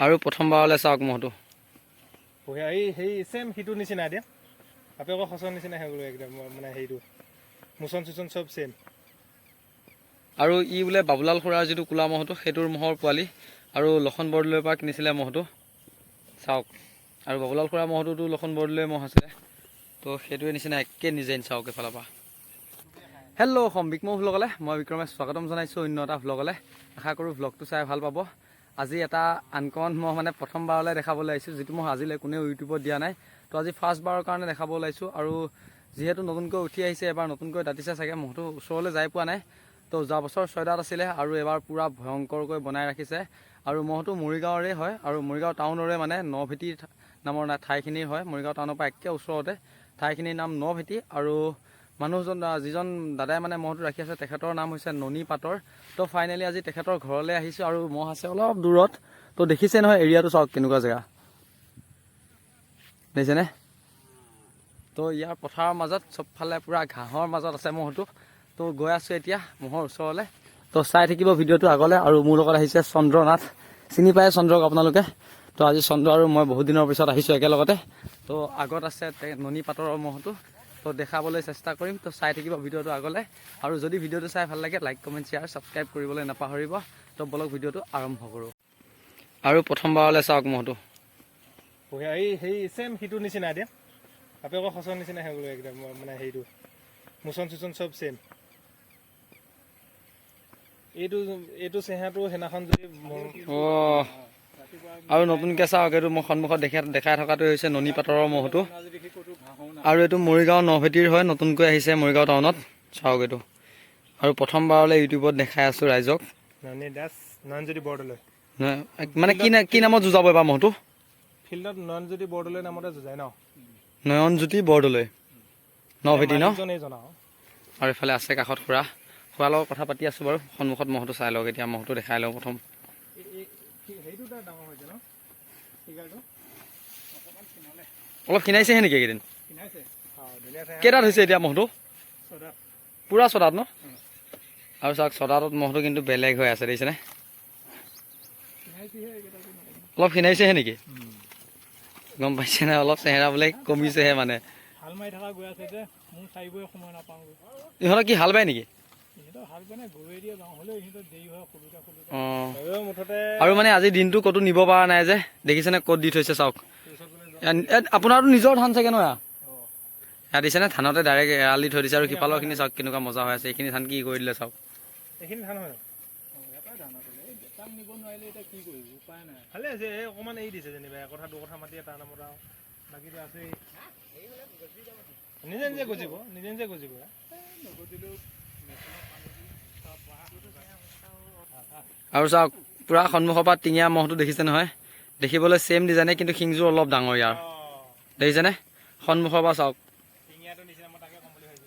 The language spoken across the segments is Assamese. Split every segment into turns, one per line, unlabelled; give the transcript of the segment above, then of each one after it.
আৰু প্ৰথমবাৰলৈ চাওক মহটো
বঢ়িয়া সেই চেম সিটোৰ নিচিনা এতিয়া বাপেকৰ সঁচৰ নিচিনা হৈ গ'লো একদম মানে হেৰিটো মোচন চোচন চব চেম
আৰু ই বোলে বাবুলাল খুৰাৰ যিটো ক'লা মহটো সেইটোৰ মহৰ পোৱালি আৰু লক্ষণ বৰদলৈৰ পৰা কিনিছিলে মহটো চাওক আৰু বাবুলাল খুৰাৰ মহটোতো লক্ষণ বৰদলৈ মহ আছিলে তো সেইটোৱে নিচিনা একে নিজে চাওক এফালৰ পৰা হেল্ল' অসম বিক্ৰম ভ্লগলৈ মই বিক্ৰমে স্বাগতম জনাইছোঁ অন্য এটা ভ্লগলৈ আশা কৰোঁ ভ্লগটো চাই ভাল পাব আজি এটা আনকমন মহ মানে প্ৰথমবাৰলৈ দেখাবলৈ আহিছোঁ যিটো মহ আজিলৈ কোনেও ইউটিউবত দিয়া নাই তো আজি ফাৰ্ষ্টবাৰৰ কাৰণে দেখাব ওলাইছোঁ আৰু যিহেতু নতুনকৈ উঠি আহিছে এবাৰ নতুনকৈ দাঁতিছে চাগে মহটো ওচৰলৈ যাই পোৱা নাই তো যোৱা বছৰ 6 দাঁত আছিলে আৰু এবাৰ পূৰা ভয়ংকৰকৈ বনাই ৰাখিছে আৰু মহটো মৰিগাঁৱৰে হয় আৰু মৰিগাঁও টাউনৰে মানে নভেটি নামৰ ঠাইখিনিৰ হয় মৰিগাঁও টাউনৰ পৰা একে ওচৰতে ঠাইখিনিৰ নাম নভেটি আৰু মানুহজন যিজন দাদাই মানে মহটো ৰাখি আছে তেখেতৰ নাম হৈছে ননী পাটৰ তো ফাইনেলি আজি তেখেতৰ ঘৰলৈ আহিছোঁ আৰু মহ আছে অলপ দূৰত তো দেখিছে নহয় এৰিয়াটো চাওক কেনেকুৱা জেগা দেখিছেনে তো ইয়াৰ পথাৰৰ মাজত চবফালে পূৰা ঘাঁহৰ মাজত আছে মহটো তো গৈ আছোঁ এতিয়া মহৰ ওচৰলৈ তো চাই থাকিব ভিডিঅ'টো আগলৈ আৰু মোৰ লগত আহিছে চন্দ্ৰনাথ চিনি পায় চন্দ্ৰক আপোনালোকে তো আজি চন্দ্ৰ আৰু মই বহুত দিনৰ পিছত আহিছোঁ একেলগতে তো আগত আছে ননী পাটৰৰ মহটো তো দেখাবলৈ চেষ্টা কৰিম তো চাই থাকিব ভিডিঅ'টো আগলৈ আৰু যদি ভিডিঅ'টো চাই ভাল লাগে লাইক কমেণ্ট শ্বেয়াৰ ছাবস্ক্ৰাইব কৰিবলৈ নাপাহৰিব তো বলক ভিডিঅ'টো আৰম্ভ কৰোঁ আৰু প্ৰথমবাৰলৈ চাওক মহটো
বঢ়িয়া সেই চেম সিটোৰ নিচিনা এতিয়া বাপেকৰ সঁচৰ নিচিনা হৈ গ'লো একদম মানে হেৰিটো মোচন চোচন চব চেম এইটো চেহেৰাটো সেইদিনাখন যদি
অঁ আৰু নতুনকৈ চাওক এইটো মই সন্মুখত দেখাই থকাটো হৈছে ননী পাটৰৰ মহটো আৰু এইটো মৰিগাঁও নভেটিৰ হয় নতুনকৈ আহিছে মৰিগাঁও টাউনত চাওক এইটো আৰু প্ৰথমবাৰলৈ ইউটিউবত দেখাই আছোঁ ৰাইজক
ননী দাস নয়নজ্যোতি বৰদলৈ
মানে কি নামত যুঁজাব এবাৰ মহটো
ফিল্ডত নয়নজ্যোতি বৰদলৈ নামতে যুঁজাই ন
নয়নজ্যোতি বৰদলৈ নভেটি ন
জনাওঁ
আৰু এইফালে আছে কাষত খুৰাৰ লগত কথা পাতি আছোঁ বাৰু সন্মুখত মহটো চাই লওক এতিয়া মহটো দেখাই লওঁ প্ৰথম অলপ খিনাইছেহে নেকি এইকেইদিন কেইটাত হৈছে এতিয়া মহটো পূৰা ছদাত ন আৰু চাওক ছদাতত মহটো কিন্তু বেলেগ হৈ আছে দেখিছেনে অলপ খিনাইছেহে নেকি গম পাইছে নাই অলপ চেহেৰা বোলে কমিছেহে মানে ইহঁতক কি হাল বায় নেকি অঁ আৰু মানে আজি দিনটো ক'তো নিব পৰা নাই যে দেখিছেনে ক'ত দি থৈছে চাওক আপোনাৰতো নিজৰ ধান চাগে ন ইয়াত দিছেনে ধানতে ডাইৰেক্ট এৰাল দি থৈ দিছে আৰু সিফালৰখিনি চাওক কেনেকুৱা মজা হৈ আছে এইখিনি ধান কি কৰি দিলে চাওক
এইখিনি ধান হয় ভালে আছে অকণমান এৰি দিছে যেনিবা একঠা দুকঠা মাতি তাৰ নামত আৰু বাকীটো আছেই নিজে নিজে গজিব
আৰু চাওক পূৰা সন্মুখৰ পৰা টিঙীয়া মহটো দেখিছে নহয় দেখিবলৈ ছেম ডিজাইনে কিন্তু শিংযোৰ অলপ ডাঙৰ ইয়াৰ দেখিছেনে সন্মুখৰ পৰা চাওক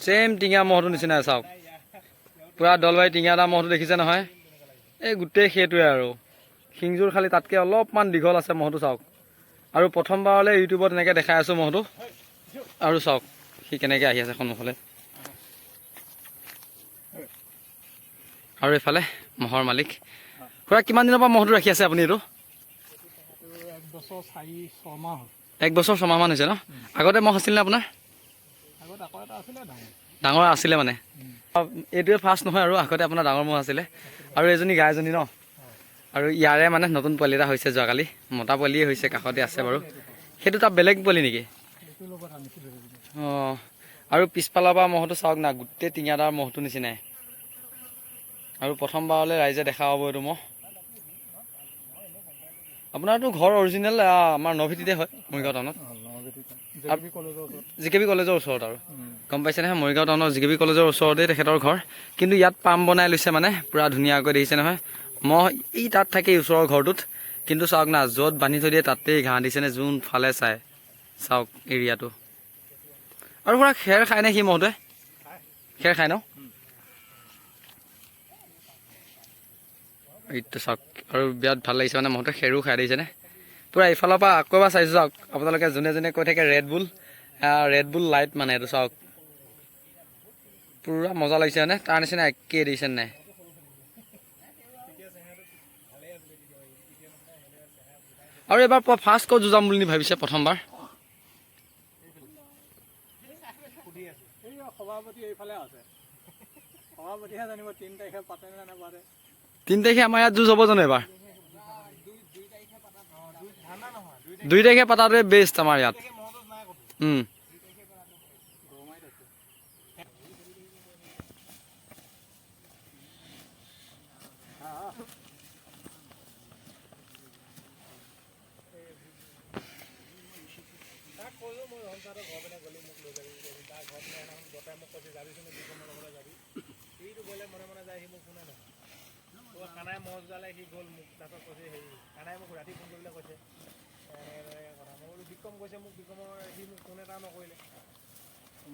ছেম টিঙীয়া মহটো নিচিনা চাওক পূৰা দলবাৰী টিঙীয়া এটা মহটো দেখিছে নহয় এই গোটেই সেইটোৱে আৰু শিংযোৰ খালি তাতকৈ অলপমান দীঘল আছে মহটো চাওক আৰু প্ৰথমবাৰলৈ ইউটিউবত এনেকৈ দেখাই আছোঁ মহটো আৰু চাওক সি কেনেকৈ আহি আছে সন্মুখলৈ আৰু এইফালে মহৰ মালিক খুৰা কিমান দিনৰ পৰা মহটো ৰাখি আছে আপুনি এইটো 1 বছৰ 6 মাহমান হৈছে ন আগতে মহ আছিল নে আপোনাৰ ডাঙৰ আছিলে মানে এইটোৱে ফাৰ্ষ্ট নহয় আৰু আগতে আপোনাৰ ডাঙৰ মহ আছিলে আৰু এজনী গাইজনী ন আৰু ইয়াৰে মানে নতুন পোৱালি এটা হৈছে যোৱাকালি মতা পোৱালিয়ে হৈছে কাষতে আছে বাৰু সেইটো তাৰ বেলেগ পোৱালি নেকি অঁ আৰু পিছফালৰ পৰা মহটো চাওক না গোটেই টিঙাদাৰ মহটো নিচিনাই আৰু প্ৰথমবাৰলৈ ৰাইজে দেখা পাব এইটো মহ আপোনাৰতো ঘৰ অৰিজিনেল আমাৰ নভেটিতে হয় মৰিগাঁও টাউনত জিকেবি কলেজৰ ওচৰত আৰু গম পাইছে নহয় মৰিগাঁও টাউনৰ জিকেবি কলেজৰ ওচৰতে তেখেতৰ ঘৰ কিন্তু ইয়াত পাম বনাই লৈছে মানে পূৰা ধুনীয়াকৈ দেখিছে নহয় মহ এই তাত থাকে ওচৰৰ ঘৰটোত কিন্তু চাওক না য'ত বান্ধি থৈ দিয়ে তাতেই ঘাঁহ দিছেনে যোনফালে চাই চাওক এৰিয়াটো আৰু পূৰা খেৰ খায় নে সি মহটোৱে খেৰ খায় ন এইটো চাওক আৰু বিৰাট ভাল লাগিছে মানে মহটোৱে খেৰো খাই দিছেনে পূৰা এইফালৰ পৰা আকৌ এবাৰ চাইছোঁ চাওক আপোনালোকে যোনে কৈ থাকে ৰেড বুল লাইট মানে এইটো চাওক পূৰা মজা লাগিছে মানে তাৰ নিচিনা একেই দিছে নাই আৰু এবাৰ ফাৰ্ষ্ট ক'ত যুঁজাম বুলি ভাবিছে প্ৰথমবাৰ?
সভাপতি এইফালে আছে, সভাপতিহে জানিব 3 তাৰিখে পাতে নে নাপাতে।
3 তাৰিখে আমাৰ ইয়াত যুঁজ হ'ব জানো এবাৰ? 2 তাৰিখে পাতাটোৱে বেষ্ট আমাৰ ইয়াত।
কানাই মহ জোলালে সি গ'ল মোক তাৰপিছত কৈছে হেৰি কানাই মোক ৰাতি ফোন কৰিবলৈ কৈছে কথা মই বোলো বিক্ৰম কৈছে মোক বিক্ৰমৰ সি মোক ফোন এটা নকৰিলে।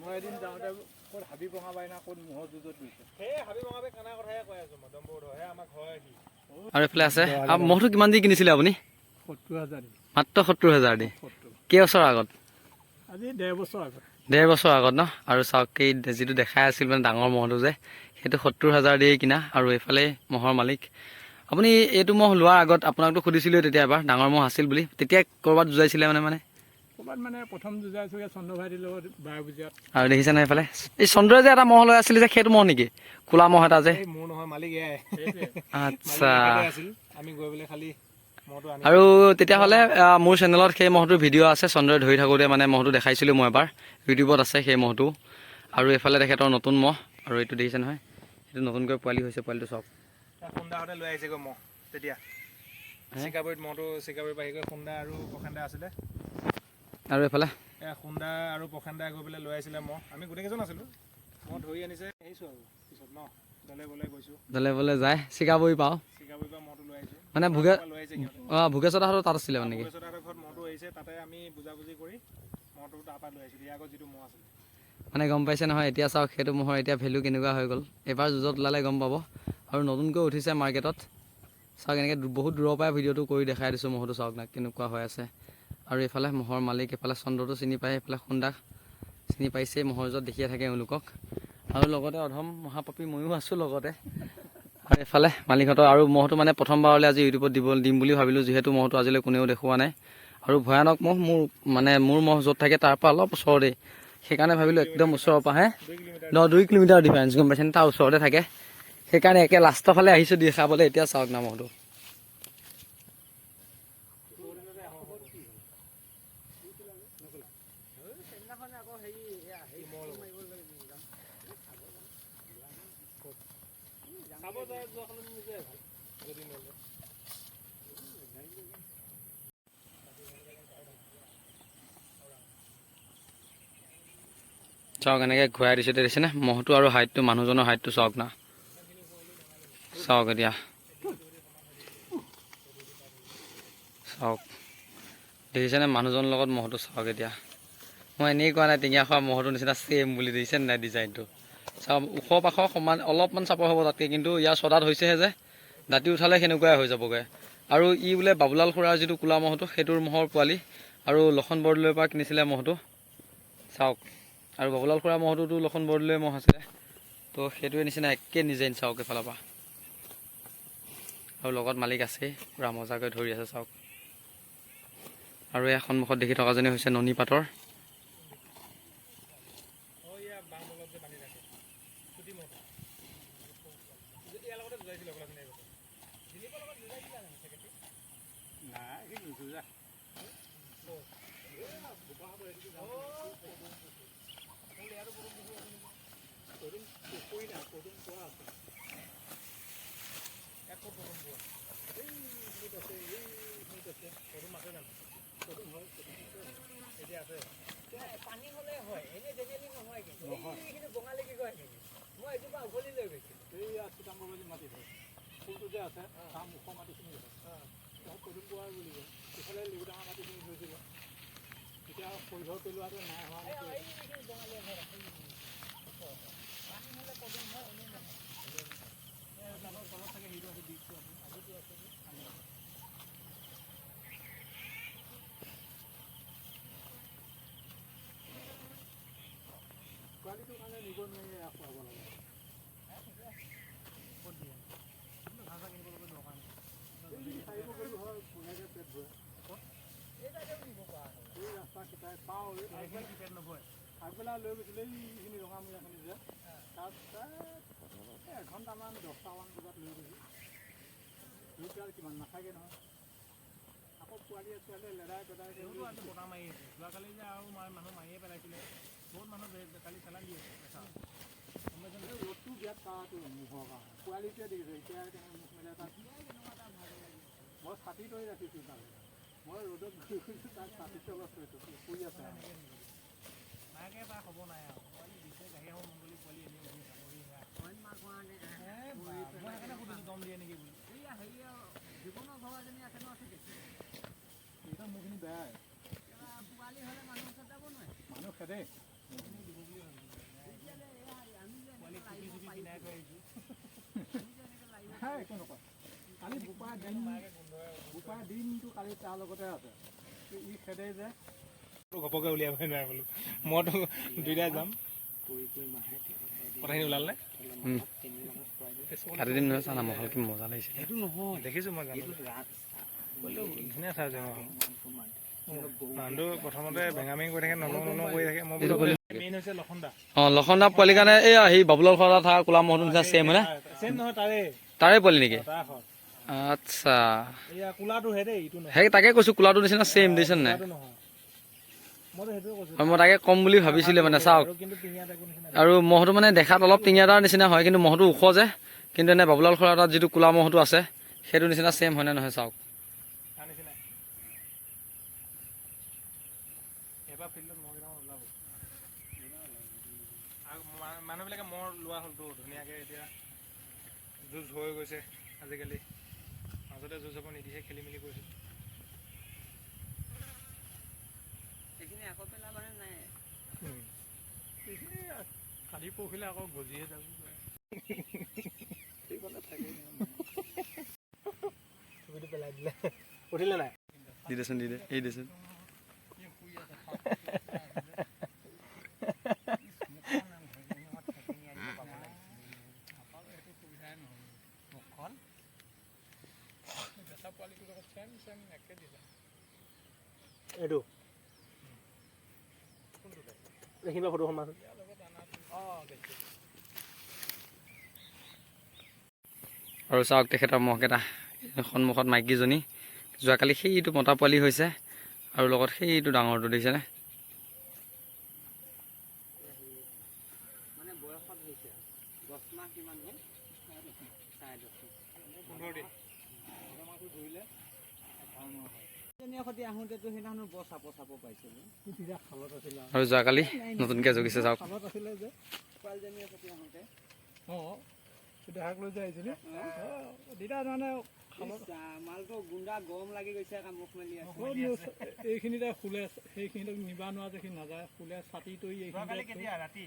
মই এদিন যাওঁতে ক'ত হাবি বঙাবাৰী না ক'ত মহৰ যুঁজত গৈছে সেই হাবি বঙাবাৰী কানাৰ কথাহে কৈ আছোঁ মই দম্বৌধ হে আমাৰ ঘৰ সি।
আৰু এইফালে আছে মহটো কিমান দি কিনিছিলে আপুনি?
70,000
মাত্ৰ 70,000 দি। কেইবছৰ আগত?
আজি 1.5 বছৰ আগত।
1.5 বছৰ আগত ন? আৰু চাওক এই যিটো দেখাই আছিল মানে ডাঙৰ মহটো যে সেইটো 70,000 দিয়ে কিনা। আৰু এইফালে মহৰ মালিক। আপুনি এইটো মহ লোৱাৰ আগত আপোনাকতো সুধিছিলোঁ তেতিয়া এবাৰ ডাঙৰ মহ আছিল বুলি, তেতিয়া ক'ৰবাত যুঁজাইছিলে মানে
ক'ৰবাত মানে প্ৰথম যুঁজাইছোঁ চন্দ্ৰ ভাইটিৰ লগত 12 বজাত।
আৰু দেখিছে নাই এইফালে এই চন্দ্ৰই যে এটা মহ লৈ আছিলে যে সেইটো মহ নেকি? কোলা মহ এটা যে?
মোৰ নহয়, মালিক এয়াই।
আচ্ছা।
আমি গৈ পেলাই খালি মহটো আনি
আৰু তেতিয়াহ'লে মোৰ চেনেলত সেই মহটোৰ ভিডিঅ' আছে, চন্দ্ৰই ধৰি থাকোঁতে মানে মহটো দেখাইছিলোঁ মই এবাৰ, ইউটিউবত আছে সেই মহটো। আৰু এইফালে তেখেতৰ নতুন মহ, আৰু এইটো দেখিছে নহয় সেইটো নতুনকৈ পোৱালি হৈছে, পোৱালিটো চাওক।
খুন্দাহঁতে লৈ আহিছেগৈ মহ তেতিয়া চিকাবৰীত মহটো চিকাবৰীত আহি গৈ খুন্দা আৰু প্ৰখান্দা আছিলে।
আৰু এইফালে
খুন্দা আৰু প্ৰখান্দা গৈ পেলাই লৈ আহিছিলে মহ, আমি গোটেইকেইজন আছিলোঁ। মহ ধৰি আনিছে আহিছোঁ আৰু পিছত ন দলে বলে গৈছোঁ,
দলে বলে যায় চিকাবৰী পাওঁ,
চিকাবৰীৰ পৰা মহটো লৈ আহিছোঁ
মানে ভোগেশ্বৰ দাহঁতৰ তাত আছিলে মানে কি?
ভোগেশ্বৰ দাহঁতৰ ঘৰত মহটো আহিছে, তাতে আমি বুজাবুজি কৰি মহটো তাৰপৰা লৈ আহিছোঁ। ইয়াৰ আগত যিটো মহ আছিলে
মানে গম পাইছে নহয়। এতিয়া চাওক সেইটো মহৰ এতিয়া ভেলু কেনেকুৱা হৈ গ'ল, এবাৰ যুঁজত ওলালে গম পাব। আৰু নতুনকৈ উঠিছে মাৰ্কেটত, চাওক এনেকৈ বহুত দূৰৰ পৰাই ভিডিঅ'টো কৰি দেখাই দিছোঁ মহটো চাওক না কেনেকুৱা হৈ আছে। আৰু এইফালে মহৰ মালিক, এইফালে চন্দ্ৰটো চিনি পায়, এইফালে খুন্দা চিনি পাইছেই, মহৰ য'ত দেখিয়ে থাকে এওঁলোকক। আৰু লগতে অধম মহাপাপী ময়ো আছোঁ লগতে। আৰু এইফালে মালিকহঁতৰ আৰু মহটো মানে প্ৰথমবাৰলৈ আজি ইউটিউবত দিম বুলি ভাবিলোঁ, যিহেতু মহটো আজিলৈ কোনেও দেখুওৱা নাই। আৰু ভয়ানক মহ, মোৰ মহ য'ত থাকে তাৰ পৰা অলপ ওচৰতে, সেইকাৰণে ভাবিলোঁ একদম ওচৰৰ পৰা 2 কিলোমিটাৰ ডিফাৰেঞ্চ, গম পাইছেনে? তাৰ ওচৰতে থাকে, সেইকাৰণে একে লাষ্টৰ ফালে আহিছোঁ দেখাবলৈ। এতিয়া চাওক না মহটো চাওক এনেকৈ ঘূৰাই দিছোঁ, দেখিছেনে মহটো? আৰু হাইটটো, মানুহজনৰ হাইটটো চাওক না, চাওক এতিয়া চাওক, দেখিছেনে মানুহজনৰ লগত মহটো চাওক। এতিয়া মই এনেই কোৱা নাই, টেঙীয়া খোৱা মহটোৰ নিচিনা ছেম বুলি, দেখিছেনে নাই ডিজাইনটো? চাওক ওখ পাখ সমান, অলপমান চাপৰ হ'ব তাতকৈ, কিন্তু ইয়াৰ চদাত হৈছেহে যে দাঁতি উঠালে সেনেকুৱাই হৈ যাবগৈ। আৰু ই বোলে বাবুলাল খুৰাৰ যিটো কোলা মহটো সেইটোৰ মহৰ পোৱালি, আৰু লক্ষণ বৰদলৈৰ পৰা কিনিছিলে মহটো চাওক। আৰু বাবুলাল খুৰাৰ মহটোতো লক্ষণ বৰদলৈৰ মহ আছিলে, তো সেইটোৱে নিচিনা একে ডিজাইন চাওক এইফালৰ পৰা। আৰু লগত মালিক আছেই, পূৰা মজাকৈ ধৰি আছে চাওক। আৰু এই সন্মুখত দেখি থকাজনী হৈছে ননী পাতৰ।
পানী হ'লে হয়, এনেই জেনেৰেলি নহয়। কিন্তু এইখিনি বঙালী কি কয় নেকি? মই এইটোৰ পৰা উঘলি লৈ গৈছোঁ।
এই চিতাম্বৰবাদী মাটি হয়, ফুলটো যে আছে তাৰ মুখৰ মাটিখিনি হয়, পদুম পোৱাৰ বুলি কয়। ইফালে লিগুডাঙৰ মাটিখিনি ধৰিছিলে, এতিয়া সৰিয়হ পেলোৱাটো নাই হোৱা।
বঙালী ঘৰ পানী হ'লে পদুম হয়, এনেই নহয়।
তলত থাকে সেইটো আছে, দিশটো আছে, আজিতো আছে। পোৱালিটোৰ কাৰণে নিব নোৱাৰি, খুৱাব লাগে। ক'ত দিয়ে ঘাঁহ চাহ কিনিব ল'ব দৰকাৰ নাই, পাৰিব গ'লো হয়, ধুনীয়াকৈ পেট ভৰে। পাওঁ আগবেলা লৈ গৈছিলে এইখিনি ৰঙামূৰীয়াখিনি যে তাৰপিছত এঘণ্টামান 10টামান বজাত লৈ গৈছোঁ লৈ পেলাই কিমান নাথাকে নহয় আকৌ পোৱালীয়ে লেদাই পেদাই আজি কটা মাৰি আছে যোৱাকালি যে আৰু মানুহ মাৰিয়ে পেলাইছিলে বহুত মানুহ কালি চালান দি আছে ৰ'দটো বিয়াত পাৱাটো মুখৰ কাৰণে পোৱালিটোৱে দেখিছে এতিয়া মুখ মেলে তাত মই ছাতি তৰি ৰাখিছোঁ তাক মই ৰ'দত ঘূৰি ফুৰিছোঁ তাক ছাতিত তলত থৈছোঁ শুই আছে মাকে তাৰ হ'ব নাই আৰু পোৱালি দিছে গাখীৰ হ'ব মংগলী পোৱালি এনেই ঘূৰি মই সেইকাৰণে সুধিছোঁ দম দিয়ে নেকি বুলি এইয়া হেৰি জীৱনৰ ঘৰ এজনী আছে ন আছে একদম মোৰখিনি বেয়াই পোৱালি হ'লে মানুহ ওচৰত যাব নোৱাৰে মানুহ খেদে একো নকয় কালি বোপাৰ দিনটো কালি তাৰ লগতে আছে ই খেদে যে ঘপকে উলিয়াবই নোৱাৰে বোলো মইতো দুইটাই যাম কথাখিনি ওলালে
কাটি দিম নহয় চানা মহল কি মজা লাগিছে
সেইটো নহয় দেখিছোঁ মই জানো ধুনীয়া চাই যায় মানুহটো প্ৰথমতে বেঙামেঙি কৰি থাকে নন কৰি থাকে মই মেইন হৈছে লখনদা
লখনদা পোৱালি কাৰণে এই সেই বাবুলাল খোৱা থকা কোলা মহটো নিচিনা ছেম হয়নে
চেম নহয়
তাৰে পোৱালি নেকি
তাৰ হয়
আচ্ছা
এয়া কোলাটোহে দেই ইটো নহয়
সেই তাকে কৈছো কোলাটো নিচিনা ছেম দেখিছে নাই
নহয় মইতো সেইটোৱে কৈছোঁ
মই তাকে কম বুলি ভাবিছিলে মানে চাওক
কিন্তু টিঙিয়া টাইপৰ নিচিনা
আৰু মহটো মানে দেখাত অলপ টিঙিয়া এটাৰ নিচিনা হয় কিন্তু মহটো ওখ যে কিন্তু এনে বাবুলাল খোৱা তাত যিটো কোলা মহটো আছে সেইটো নিচিনা ছেম হয়নে নহয় চাওক
তাৰ নিচিনা এবাৰ ফিল্ডত মহ কেইটামান ওলাব আৰু মানুহবিলাকে মহ লোৱা হ'লতো ধুনীয়াকৈ এতিয়া যুঁজ হৈ গৈছে আজিকালি মাজতে যুঁজ হ'ব নিদিহে খেলি মেলি কৰিছোঁ
সেইখিনি আকৌ পেলাবানে নাই
সেইখিনি কালি পৰহিলে আকৌ গজিয়ে যাব ছবিটো পেলাই দিলে উঠিলে নাই
দি দেচোন দি দে এই দেচোন
এইটো দেখিবা ফটো সমাজত
আৰু চাওক তেখেতৰ মহকেইটা সন্মুখত মাইকীজনী যোৱাকালি সেইটো মতা পোৱালি হৈছে আৰু লগত সেইটো ডাঙৰটো দেখিছেনে
মানে বয়সত হৈছে 10 মাহ কিমান হ'ল
15 দিন
ধৰিলে সৈতে আহোঁতেতো সেইদিনাখনো বৰ চাপ পাইছিলোঁ
তেতিয়া খালত আছিলে
আৰু যোৱাকালি নতুনকৈ জগিছে চাওক
খালত আছিলে যে
পোৱালিজনীয়ে সৈতে আহোঁতে
অঁ দেহাক লৈ যে আহিছিলে তেতিয়া মানে
মালটো গুণ্ডা গৰম লাগি গৈছে মুখ মেলি আছে
এইখিনিতে শুলে সেইখিনিতে নিবা নোৱাৰা যে সি নাযায় শুলে ছাতি তৰি এইখিনিতে
ৰাতি